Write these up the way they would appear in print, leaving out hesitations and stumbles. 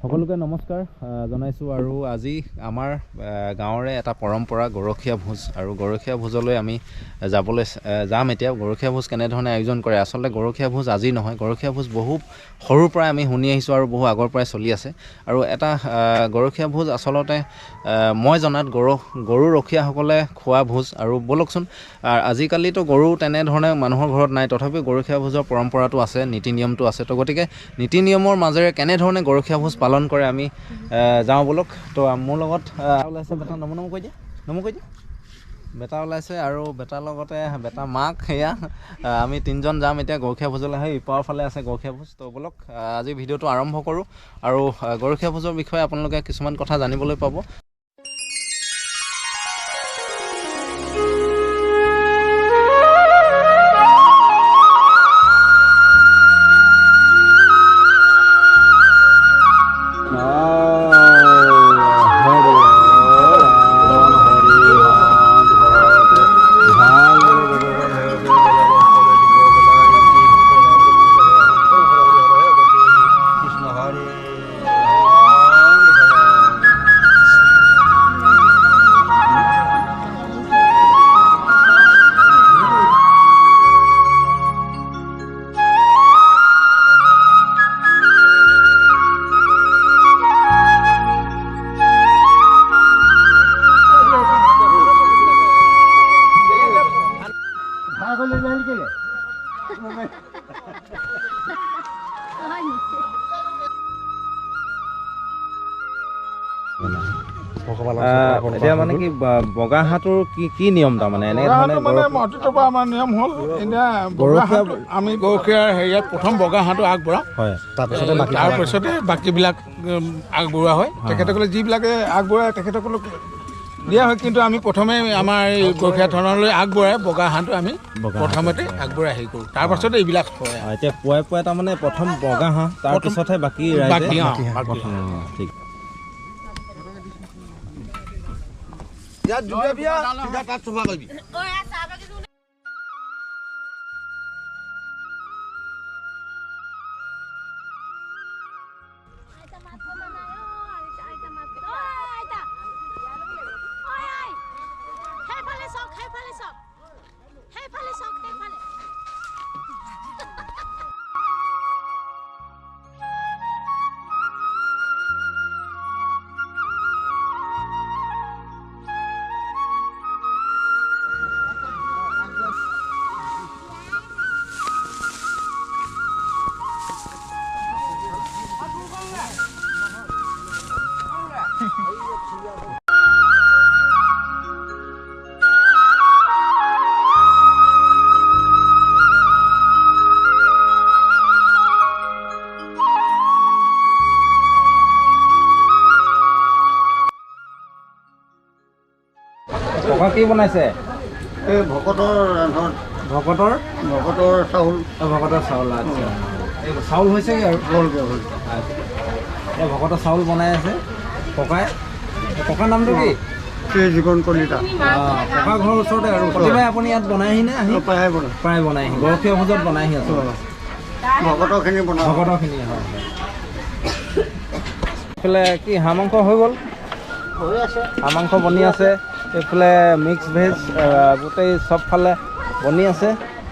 সকলোকে নমস্কাৰ জনাইছোঁ আৰু আজি আমাৰ গাঁৱৰে এটা পৰম্পৰা গৰখীয়া ভোজ আৰু গৰখীয়া ভোজলৈ আমি যাম এতিয়া। গৰখীয়া ভোজ কেনেধৰণে আয়োজন কৰে, আচলতে গৰখীয়া ভোজ আজি নহয়, গৰখীয়া ভোজ বহু সৰুৰ পৰাই আমি শুনি আহিছোঁ আৰু বহু আগৰ পৰাই চলি আছে। আৰু এটা গৰখীয়া ভোজ আচলতে মই জনাত গৰু ৰখীয়াসকলে খোৱা ভোজ। আৰু ব'লকচোন, আজিকালিতো গৰু তেনেধৰণে মানুহৰ ঘৰত নাই, তথাপিও গৰখীয়া ভোজৰ পৰম্পৰাটো আছে, নীতি নিয়মটো আছে। তো গতিকে নীতি নিয়মৰ মাজেৰে কেনেধৰণে গৰখীয়া ভোজ পালন কৰে আমি যাওঁ ব'লক। তো মোৰ লগত ওলাইছে বেটা, নমো কৈ দিয়া, বেটা ওলাইছে আৰু বেটাৰ লগতে বেটা মাক। সেয়া আমি তিনিজন যাম এতিয়া গৰখীয়া ভোজলৈ। সেই ইপাৰৰ ফালে আছে গৰখীয়া ভোজ। তো ব'লক আজি ভিডিঅ'টো আৰম্ভ কৰোঁ আৰু গৰখীয়া ভোজৰ বিষয়ে আপোনালোকে কিছুমান কথা জানিবলৈ পাব। এতিয়া মানে কি বগা হাঁহটোৰ কি নিয়ম? তাৰমানে মানে মহতীটোৰ পৰা আমাৰ নিয়ম হ'ল, এতিয়া বগা হাঁহ আমি গৰখীয়াৰ হেৰিয়াত প্ৰথম বগা হাঁহটো আগবঢ়াওঁ, হয়, তাৰপিছতে বাকীবিলাক আগবঢ়োৱা হয়। তেখেতসকলে যিবিলাকে আগবঢ়ায় তেখেতসকলক দিয়া হয়, কিন্তু আমি প্ৰথমে আমাৰ এই গৰখীয়া ধৰণলৈ আগবঢ়াই বগা হাঁহটো আমি প্ৰথমতে আগবঢ়াই হেৰি কৰোঁ, তাৰপাছতে এইবিলাক হয়। এতিয়া পুৱাই তাৰমানে প্ৰথম বগা হাঁহ, তাৰপিছতহে বাকী ঠিক। কি বনাইছে? এই ভকতৰ চাউল। আচ্ছা, এই চাউল হৈছেগৈ আৰু এই ভকতৰ চাউল বনাই আছে ককাৰ নামটো কি? জীৱন কলিতা। ককাৰ ঘৰৰ ওচৰতে আৰু প্ৰতিবাৰে আপুনি ইয়াত বনাইহি নে? আহি প্ৰায় বনাইহি, গৰখীয়া ভোজত বনাইহি আছে ভকতৰখিনি হয়। এইফালে কি হাঁহ মাংস হৈ গ'ল? হাঁহ মাংস বনি আছে, এইফালে মিক্স ভেজ গোটেই চবফালে বনি আছে।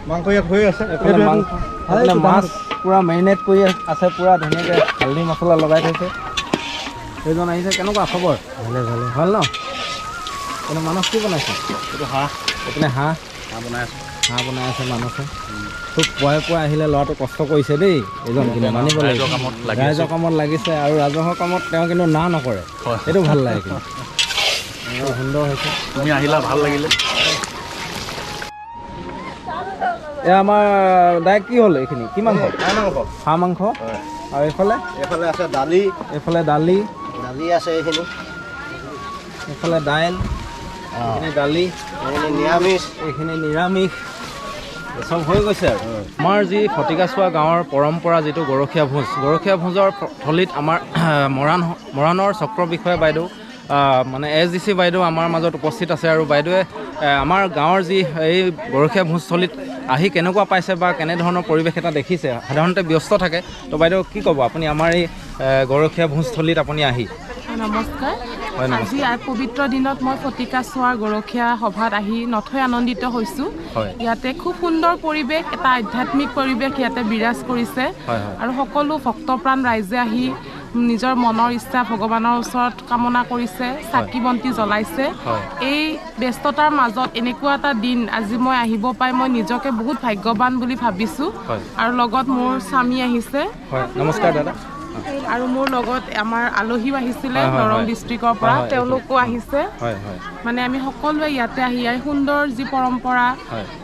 মাংস ইয়াত হৈ আছে। এইফালে মাংস, এইফালে মাছ পূৰা মেৰিনেট কৰি আছে, পূৰা ধুনীয়াকৈ হালধি মছলা লগাই থৈছে। সেইজন আহিছে, কেনেকুৱা খবৰ? ভালে ভাল ন? কিন্তু মানুহ কি বনাইছে? এইটো হাঁহ, এইপিনে হাঁহ বনাই আছে মানুহে। খুব পুৱাই আহিলে ল'ৰাটো কষ্ট কৰিছে দেই, এইজন কিন্তু মানিব লাগিব, ৰাইজৰ কামত লাগিছে আৰু ৰাজহৰ কামত তেওঁ কিন্তু না নকৰে, সেইটো ভাল লাগে। কিন্তু সুন্দৰ হৈছে, তুমি আহিলা ভাল লাগিলে। এয়া আমাৰ ডাইৰেক্ট কি হ'ল? এইখিনি কি মাংস? হাঁহ মাংস। আৰু এইফালে আছে দালি, দালি আছে, এইফালে দাইল, এইখিনি দালি, এইখিনি নিৰামিষ, চব হৈ গৈছে। আৰু আমাৰ যি ফটিকাচোৱা গাঁৱৰ পৰম্পৰা যিটো গৰখীয়া ভোজৰ থলীত আমাৰ মৰাণৰ চক্ৰ বিষয়া বাইদেউ মানে SDC বাইদেউ আমাৰ মাজত উপস্থিত আছে। আৰু বাইদেৱে আমাৰ গাঁৱৰ যি এই গৰখীয়া ভোজস্থলীত আহি কেনেকুৱা পাইছে বা কেনেধৰণৰ পৰিৱেশ এটা দেখিছে সাধাৰণতে ব্যস্ত থাকে তো বাইদেউ কি ক'ব আপুনি আমাৰ এই গৰখীয়া ভোজস্থলীত আপুনি আহি নমস্কাৰ আজি পবিত্ৰ দিনত মই ফটিকা চোৱাৰ গৰখীয়া সভাত আহি নথৈ আনন্দিত হৈছোঁ ইয়াতে খুব সুন্দৰ পৰিৱেশ এটা আধ্যাত্মিক পৰিৱেশ ইয়াতে বিৰাজ কৰিছে আৰু সকলো ভক্তপ্ৰাণ ৰাইজে আহি নিজৰ মনৰ ইচ্ছা ভগৱানৰ ওচৰত কামনা কৰিছে চাকি বন্তি জ্বলাইছে এই ব্যস্ততাৰ মাজত এনেকুৱা এটা দিন আজি মই আহিব পাই মই নিজকে বহুত ভাগ্যৱান বুলি ভাবিছোঁ আৰু লগত মোৰ স্বামী আহিছে নমস্কাৰ দাদা আৰু মোৰ লগত আমাৰ আলহীও আহিছিলে দৰং ডিষ্ট্ৰিক্টৰ পৰা তেওঁলোকো আহিছে মানে আমি সকলোৱে ইয়াতে আহি ইয়াৰ সুন্দৰ যি পৰম্পৰা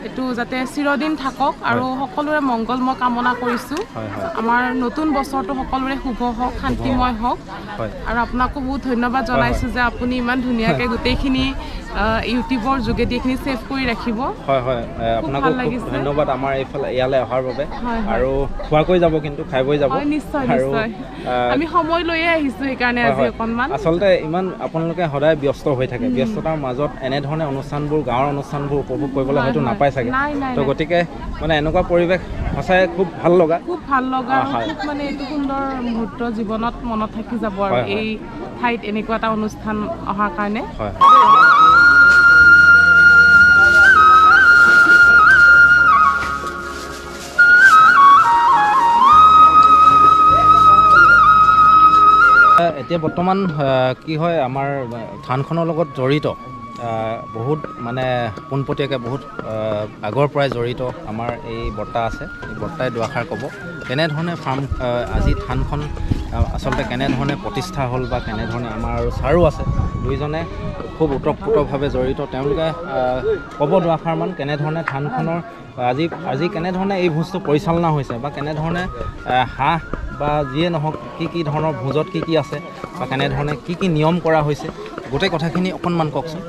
এইটো যাতে চিৰদিন থাকক আৰু সকলোৰে মংগল মই কামনা কৰিছোঁ আমাৰ নতুন বছৰটো সকলোৰে শুভ হওক শান্তিময় হওক আৰু আপোনাকো বহুত ধন্যবাদ জনাইছোঁ যে আপুনি ইমান ধুনীয়াকৈ গোটেইখিনি ইউটিউবৰ যোগেদি এইখিনি ছেভ কৰি ৰাখিব আপোনাকো ধন্যবাদ আমাৰ এইফালে ইয়ালৈ অহাৰ বাবে আৰু খোৱাকৈ যাব কিন্তু খাই বৈ যাব নিশ্চয় নিশ্চয় আমি সময় লৈয়ে আহিছোঁ সেইকাৰণে আজি অকণমান আচলতে ইমান আপোনালোকে সদায় ব্যস্ত হৈ থাকে ব্যস্ততাৰ মাজত এনেধৰণে অনুষ্ঠানবোৰ গাঁৱৰ অনুষ্ঠানবোৰ উপভোগ কৰিবলৈ হয়তো নাপায় চাগে তো গতিকে মানে এনেকুৱা পৰিৱেশ সঁচাই খুব ভাল লগা খুব মানে এইটো সুন্দৰ মুহূৰ্ত জীৱনত মনত থাকি যাব আৰু এই ঠাইত এনেকুৱা এটা অনুষ্ঠান অহাৰ কাৰণে এতিয়া বৰ্তমান কি হয় আমাৰ থানখনৰ লগত জড়িত বহুত মানে পোনপটীয়াকৈ বহুত আগৰ পৰাই জড়িত আমাৰ এই বৰ্তা আছে এই বৰ্তাই দুআষাৰ ক'ব কেনেধৰণে আজি থানখন আচলতে কেনেধৰণে প্ৰতিষ্ঠা হ'ল বা কেনেধৰণে আমাৰ আৰু ছাৰো আছে দুইজনে খুব ওতঃপ্ৰোতভাৱে জড়িত তেওঁলোকে ক'ব দুআষাৰমান কেনেধৰণে থানখনৰ আজি কেনেধৰণে এই ভোজটো পৰিচালনা হৈছে বা কেনেধৰণে হাঁহ বা যিয়ে নহওক কি ধৰণৰ ভোজত কি আছে বা কেনেধৰণে কি নিয়ম কৰা হৈছে গোটেই কথাখিনি অকণমান কওকচোন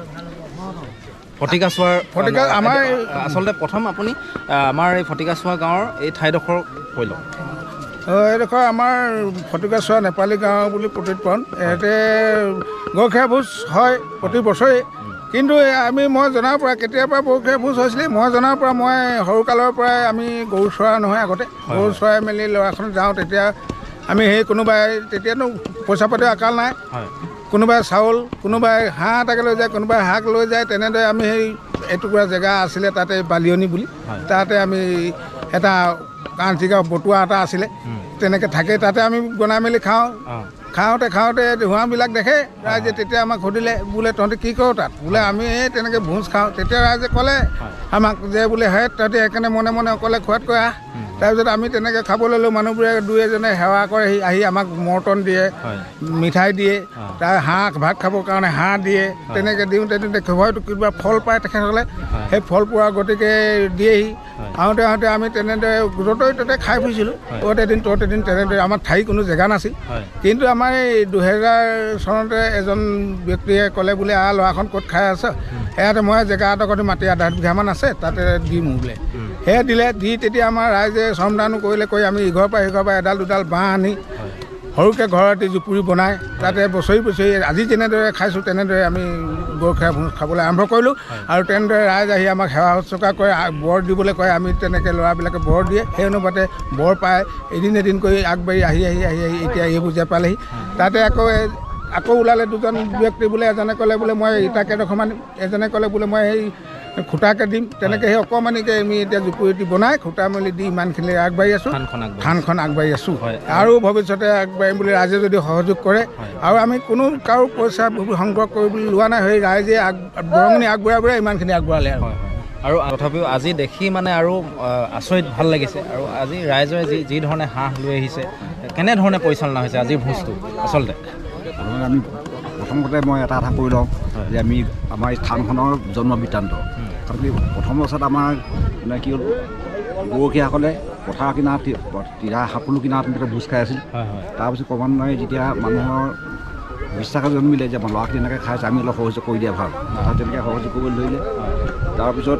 ফটিকা চোৱাৰ আমাৰ আচলতে প্ৰথম আপুনি আমাৰ এই ফটিকা চোৱা গাঁৱৰ এই ঠাইডোখৰ কৈ লওক এইডোখৰ আমাৰ ফটিকা চোৱা নেপালী গাঁও বুলি প্ৰতিপালন ইয়াতে গৰখীয়া ভোজ হয় প্ৰতি বছৰেই কিন্তু মই জনাৰ পৰা কেতিয়াৰ পৰা গৰখীয়া ভোজ হৈছিলে মই জনাৰ পৰা মই সৰুকালৰ পৰাই আমি গৰু চৰা নহয় আগতে গৰু চৰাই মেলি ল'ৰাখন যাওঁ তেতিয়া আমি সেই কোনোবাই তেতিয়ানো পইচা পাতি আকাল নাই কোনোবাই চাউল কোনোবাই হাঁহ এটাকে লৈ যায় কোনোবাই শাক লৈ যায় তেনেদৰে আমি সেই এটুকুৰা জেগা আছিলে তাতে বালিয়নী বুলি তাতে আমি এটা কাঞ্চিকা বটুৱা এটা আছিলে তেনেকৈ থাকে তাতে আমি বনাই মেলি খাওঁতে ধোঁৱাবিলাক দেখে ৰাইজে তেতিয়া আমাক সুধিলে বোলে তহঁতে কি কৰ তাত বোলে আমি এই তেনেকৈ ভোজ খাওঁ তেতিয়া ৰাইজে ক'লে আমাক যে বোলে তহঁতে সেইকাৰণে মনে মনে অকলে খোৱাতকৈ আহ তাৰপিছত আমি তেনেকৈ খাবলৈ ল'লোঁ মানুহবোৰে দুই এজনে সেৱা কৰে আহি আমাক মৰ্টন দিয়ে মিঠাই দিয়ে তাৰ হাঁহ ভাত খাবৰ কাৰণে হাঁহ দিয়ে তেনেকৈ দিওঁতে হয়তো কিবা ফল পায় তেখেতসকলে সেই ফল পোৱাৰ গতিকে দিয়েহি আহোঁতে আমি তেনেদৰে য'তে ত'তে খাই ফুৰিছিলোঁ তহঁতে এদিন তেনেদৰে আমাৰ ঠাই কোনো জেগা নাছিল কিন্তু আমাৰ এই 2000 চনতে এজন ব্যক্তিয়ে ক'লে বোলে ল'ৰাখন ক'ত খাই আছ সেয়াতে মই জেগা এডোখৰতে মাটি 10 বিঘামান আছে তাতে দিম বোলে সেয়া দিলে তেতিয়া আমাৰ ৰাইজে শ্ৰমদানো কৰি আমি ইঘৰৰ পৰা এডাল দুডাল বাঁহ আনি সৰুকৈ ঘৰতে জুপুৰি বনাই তাতে বছৰি আজি যেনেদৰে খাইছোঁ তেনেদৰে আমি গৰখীয়া ভোজ খাবলৈ আৰম্ভ কৰিলোঁ আৰু তেনেদৰে ৰাইজ আহি আমাক সেৱা শুশ্ৰূষা কৰে বৰ দিবলৈ কয় আমি তেনেকৈ ল'ৰাবিলাকে বৰ দিয়ে সেই অনুপাতে বৰ পায় এদিন কৰি আগবাঢ়ি আহি এতিয়া এইবোৰ যে পালেহি তাতে আকৌ ওলালে দুজন ব্যক্তি বোলে এজনে ক'লে বোলে মই ইটাকে এডোখৰমান এজনে ক'লে বোলে মই সেই খুটাকে দিম তেনেকৈ সেই অকণমানিকৈ আমি এতিয়া জুপুৰি বনাই খুটা মেলি দি ইমানখিনি আগবাঢ়ি আছোঁ থানখন আগবাঢ়ি আছোঁ আৰু ভৱিষ্যতে আগবাঢ়িম বুলি ৰাইজে যদি সহযোগ কৰে আৰু আমি কোনো কাৰো পইচা সংগ্ৰহ কৰিবলৈ লোৱা নাই সেই ৰাইজে বৰঙণি আগবঢ়াই ইমানখিনি আগবঢ়ালে আৰু তথাপিও আজি দেখি মানে আৰু আচৰিত ভাল লাগিছে আৰু আজি ৰাইজে যি ধৰণে হাঁহ লৈ আহিছে কেনেধৰণে পৰিচালনা হৈছে আজিৰ ভোজটো আচলতে আমি প্ৰথমতে মই এটা কৈ লওঁ যে আমাৰ এই স্থানখনৰ জন্ম বৃত্তান্ত কাৰণ কি প্ৰথম অৱস্থাত আমাৰ মানে কি হ'ল গৰখীয়াসকলে পথাৰ কিনাৰত সকলো কিনাৰত তেনেকৈ ভোজ খাই আছিল তাৰপিছত ক্ৰমান্বয়ে যেতিয়া মানুহৰ বিশ্বাস জন্মিলে যে ল'ৰাখিনি এনেকৈ খাইছে আমি অলপ সহযোগ কৰি দিয়া ভাল তেনেকৈ সহযোগ কৰিবলৈ ধৰিলে তাৰপিছত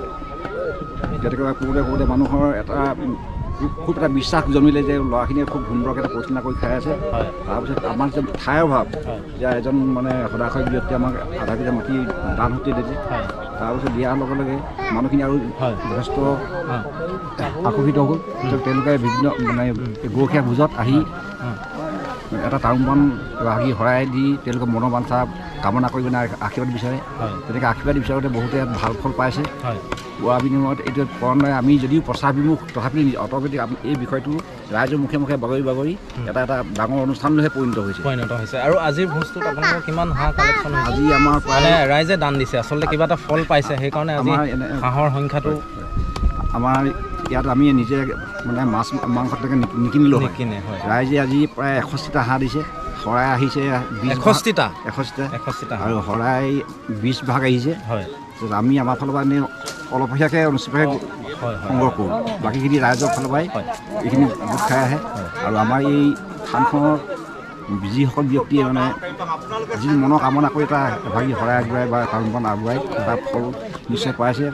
তেনেকৈ কৰোঁতে মানুহৰ এটা খুব এটা বিশ্বাস জন্মিলে যে ল'ৰাখিনিয়ে খুব সুন্দৰকৈ এটা পৰিচালনা কৰি খাই আছে তাৰপিছত আমাৰ যে ঠাইৰ অভাৱ যে এজন মানে সদাশয় ব্যক্তি আমাক আধা কেজি মাটি দান সূত্ৰে দিছে তাৰপিছত দিয়াৰ লগে লগে মানুহখিনি আৰু যথেষ্ট আকৰ্ষিত হ'ল তেওঁলোকে বিভিন্ন মানে গৰখীয়া ভোজত আহি এটা তামোলপাণ আহি শৰাই দি তেওঁলোকে মনৰ বাঞ্ছা কামনা কৰি পিনে আশীৰ্বাদ বিচাৰে তেনেকৈ আশীৰ্বাদ বিচাৰোঁতে বহুতে ভাল ফল পাইছে পোৱাৰ বিনিময়ত এইটো কাৰণে আমি যদিও প্ৰচাৰ বিমুখ তথাপি অট'মেটিক এই বিষয়টো ৰাইজৰ মুখে মুখে বাগৰি এটা ডাঙৰ অনুষ্ঠানলৈহে পৰিণত হৈছে আৰু আজিৰ ভোজটোত আপোনালোকৰ কিমান হাঁহ কালেকশ্যন আজি আমাৰ মানে ৰাইজে দান দিছে আচলতে কিবা এটা ফল পাইছে সেইকাৰণে আজি হাঁহৰ সংখ্যাটো আমাৰ ইয়াত আমি নিজে মানে মাছ মাংস নিকিনিলেও হয় ৰাইজে আজি প্ৰায় 61টা হাঁহ দিছে শৰাই আহিছে 61টা আৰু শৰাই 20 ভাগ আহিছে আমি আমাৰ ফালৰ পৰা এনেই অলপীয়াকৈ অনুষ্ঠিতভাৱে সংগ্ৰহ কৰোঁ বাকীখিনি ৰাইজৰ ফালৰ পৰাই এইখিনি গোট খাই আহে আৰু আমাৰ এই থানখনৰ যিসকল ব্যক্তিয়ে মানে যি মনৰ কামনা কৰি এটা এভাগি শৰাই আগবঢ়াই বা তামোলপাণ আগবঢ়াই তাৰ ফল নিশ্চয় পাইছে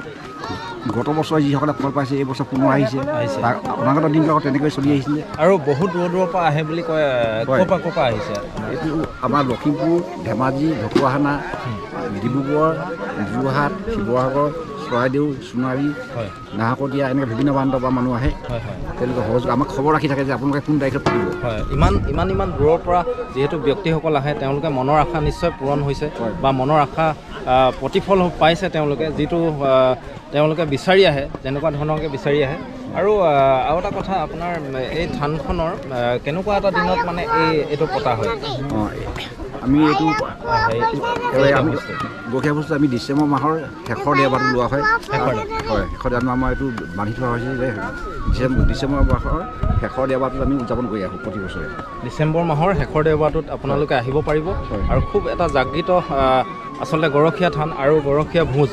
গত বছৰ যিসকলে ফল পাইছে এই বছৰ পুনৰ আহিছে অনাগত দিনবিলাকত তেনেকৈ চলি আহিছিলে আৰু বহুত দূৰৰ পৰা আহে বুলি কয় ক'ৰ পৰা আহিছে এইটো আমাৰ লখিমপুৰ ধেমাজি ঢকুৱাখানা ডিব্ৰুগড় যোৰহাট শিৱসাগৰ চৰাইদেউ সোণাৰী নাহকটীয়া এনেকৈ বিভিন্ন প্ৰান্তৰ পৰা মানুহ আহে তেওঁলোকে সহযোগ আমাক খবৰ ৰাখি থাকে যে আপোনালোকে কোন তাৰিখে পাতিব ইমান দূৰৰ পৰা যিহেতু ব্যক্তিসকল আহে তেওঁলোকে মনৰ আশা নিশ্চয় পূৰণ হৈছে বা মনৰ আশা প্ৰতিফল পাইছে তেওঁলোকে যিটো তেওঁলোকে বিচাৰি আহে যেনেকুৱা ধৰণৰকৈ বিচাৰি আহে আৰু এটা কথা আপোনাৰ এই থানখনৰ কেনেকুৱা এটা দিনত মানে এইটো পতা হয় আমি এইটো গৰখীয়া ভোজটো আমি ডিচেম্বৰ মাহৰ শেষৰ দেওবাৰটো লোৱা হয় শেষৰ দেওবাৰ আমাৰ এইটো বান্ধি থোৱা হৈছে যে ডিচেম্বৰ মাহৰ শেষৰ দেওবাৰটোত আমি উদযাপন কৰি আহোঁ প্ৰতি বছৰে ডিচেম্বৰ মাহৰ শেষৰ দেওবাৰটোত আপোনালোকে আহিব পাৰিব আৰু খুব এটা জাগৃত আচলতে গৰখীয়া থান আৰু গৰখীয়া ভোজ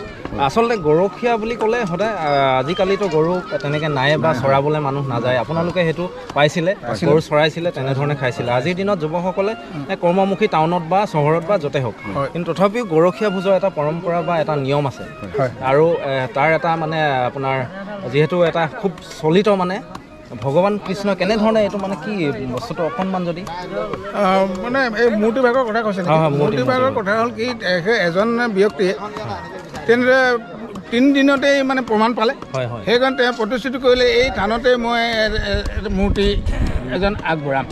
আচলতে গৰখীয়া বুলি ক'লে সদায় আজিকালিতো গৰু তেনেকৈ নাই বা চৰাবলৈ মানুহ নাযায় আপোনালোকে সেইটো পাইছিলে গৰু চৰাইছিলে তেনেধৰণে খাইছিলে আজিৰ দিনত যুৱকসকলে কৰ্মমুখী টাউনত বা চহৰত বা য'তে হওক কিন্তু তথাপিও গৰখীয়া ভোজৰ এটা পৰম্পৰা বা এটা নিয়ম আছে আৰু তাৰ এটা মানে আপোনাৰ যিহেতু এটা খুব চলিত মানে ভগৱান কৃষ্ণ কেনেধৰণে এইটো মানে কি বস্তুটো অকণমান যদি মানে এই মূৰ্তি ভাগৰ কথা কৈছে মূৰ্তি ভাগৰ কথা হ'ল কি এজন ব্যক্তিয়ে তেনেদৰে 3 দিনতেই মানে প্ৰমাণ পালে সেইকাৰণে তেওঁ প্ৰতিশ্ৰুতি কৰিলে এই থানতে মই মূৰ্তি এজন আগবঢ়াম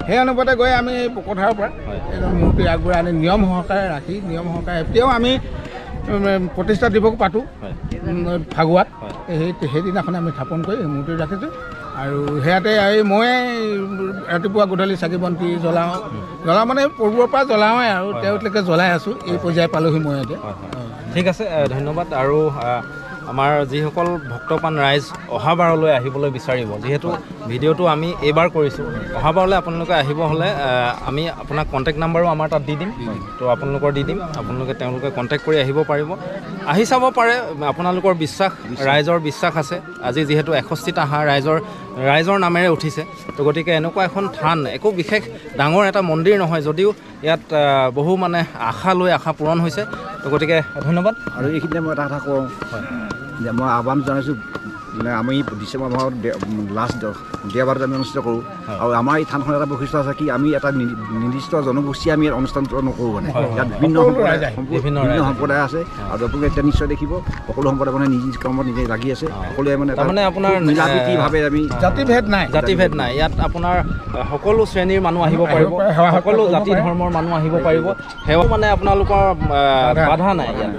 সেই অনুপাতে গৈ আমি পথাৰৰ পৰা এজন মূৰ্তি আগবঢ়াই আনি নিয়ম সহকাৰে ৰাখি নিয়ম সহকাৰে এতিয়াও আমি প্ৰতিষ্ঠা দিৱস পাতোঁ ফাগুৱাত সেইদিনাখন আমি স্থাপন কৰি মূৰ্তি ৰাখিছোঁ আৰু সেয়াতে মই ৰাতিপুৱা গধূলি চাকি বন্তি জ্বলাওঁ মানে পূৰ্বৰ পৰা জ্বলাওঁৱে আৰু তেওঁলোকে জ্বলাই আছোঁ এই পৰ্যায় পালোহি মই এতিয়া ঠিক আছে ধন্যবাদ আৰু আমাৰ যিসকল ভক্তপ্ৰাণ ৰাইজ অহাবাৰলৈ আহিবলৈ বিচাৰিব যিহেতু ভিডিঅ'টো আমি এইবাৰ কৰিছোঁ অহাবাৰলৈ আপোনালোকে আহিব হ'লে আমি আপোনাক কণ্টেক্ট নাম্বাৰো আমাৰ তাত দি দিম তো আপোনালোকৰ দি দিম তেওঁলোকে কণ্টেক্ট কৰি আহিব পাৰিব আহি চাব পাৰে আপোনালোকৰ বিশ্বাস ৰাইজৰ বিশ্বাস আছে আজি যিহেতু 61টা হাঁহ ৰাইজৰ নামেৰে উঠিছে তো গতিকে এনেকুৱা এখন থান একো বিশেষ ডাঙৰ এটা মন্দিৰ নহয় যদিও ইয়াত বহু মানে আশা পূৰণ হৈছে তো গতিকে ধন্যবাদ আৰু এইখিনিতে মই এটা কথা কওঁ যে মই আহ্বান জনাইছোঁ মানে আমি ডিচেম্বৰ মাহত লাষ্ট দেওবাৰত আমি অনুষ্ঠিত কৰোঁ আৰু আমাৰ এই থানখনৰ এটা বৈশিষ্ট্য আছে কি আমি এটা নিৰ্দিষ্ট জনগোষ্ঠীয়ে আমি অনুষ্ঠানটো নকৰোঁ মানে ইয়াত বিভিন্ন সম্প্ৰদায় আছে আৰু আপোনালোকে এতিয়া নিশ্চয় দেখিব সকলো সম্প্ৰদায় মানে নিজ কামত নিজে লাগি আছে সকলোৱে মানে আপোনাৰ মিলাপ্ৰীতিভাৱে আমি জাতিভেদ নাই ইয়াত আপোনাৰ সকলো শ্ৰেণীৰ মানুহ আহিব পাৰিব সকলো জাতি ধৰ্মৰ মানুহ আহিব পাৰিব সেয়াও মানে আপোনালোকৰ বাধা নাই ইয়াত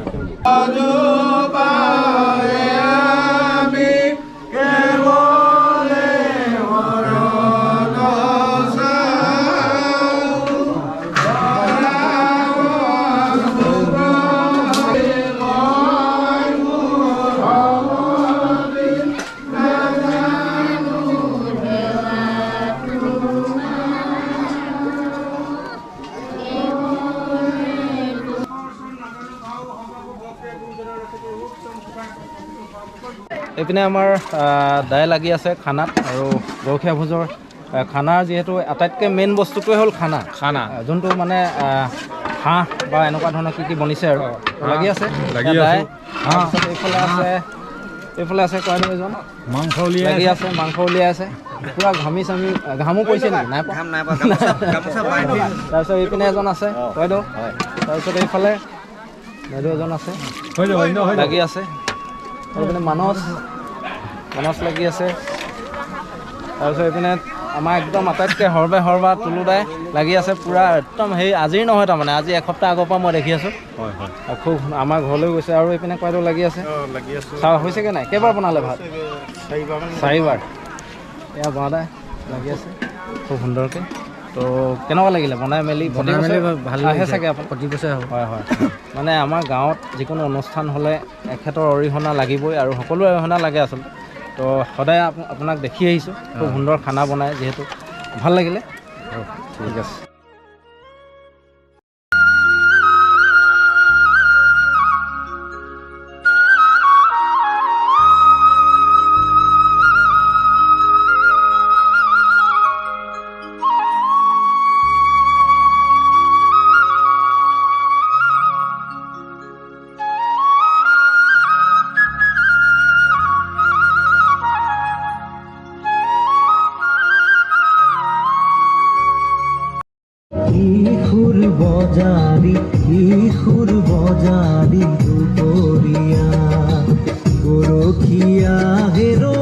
এইপিনে আমাৰ দাই লাগি আছে খানাত আৰু গৰখীয়া ভোজৰ খানাৰ যিহেতু আটাইতকৈ মেইন বস্তুটোৱে হ'ল খানা যোনটো মানে হাঁহ বা এনেকুৱা ধৰণৰ কি বনিছে আৰু লাগি আছে দাই এইফালে আছে এইফালে আছে কয়দৌ এজন মাংস লাগি আছে মাংস উলিয়াই আছে পুৰা ঘামি চামি ঘামো পৰিছে নেকি নাই তাৰপিছত এইপিনে এজন আছে কয়দৌ তাৰপিছত এইফালে বাইদেউ এজন আছে লাগি আছে এইপিনে মানস লাগি আছে তাৰপিছত এইপিনে আমাৰ একদম আটাইতকৈ সৰ্বা তুলুদাই লাগি আছে পুৰা একদম সেই আজিৰ নহয় তাৰমানে আজি এসপ্তাহ আগৰ পৰা মই দেখি আছোঁ খুব আমাৰ ঘৰলৈ গৈছে আৰু এইপিনে কয়দৌ লাগি আছে চাহ হৈছেগৈ নাই কেইবাৰ বনালে ভাত 4বাৰ এয়া বনাদা লাগি আছে খুব সুন্দৰকৈ তো কেনেকুৱা লাগিলে বনাই মেলি ভাল আহে চাগে আপুনি প্ৰতি বছৰে হয় মানে আমাৰ গাঁৱত যিকোনো অনুষ্ঠান হ'লে এখেতৰ অৰিহণা লাগিবই আৰু সকলো অৰিহণা লাগে আচলতে তো সদায় আপোনাক দেখি আহিছোঁ খুব সুন্দৰ খানা বনায় যিহেতু ভাল লাগিলে ঠিক আছে ইসুৰ বজাৰি দুপৰিয়া গৰখিয়া হেৰো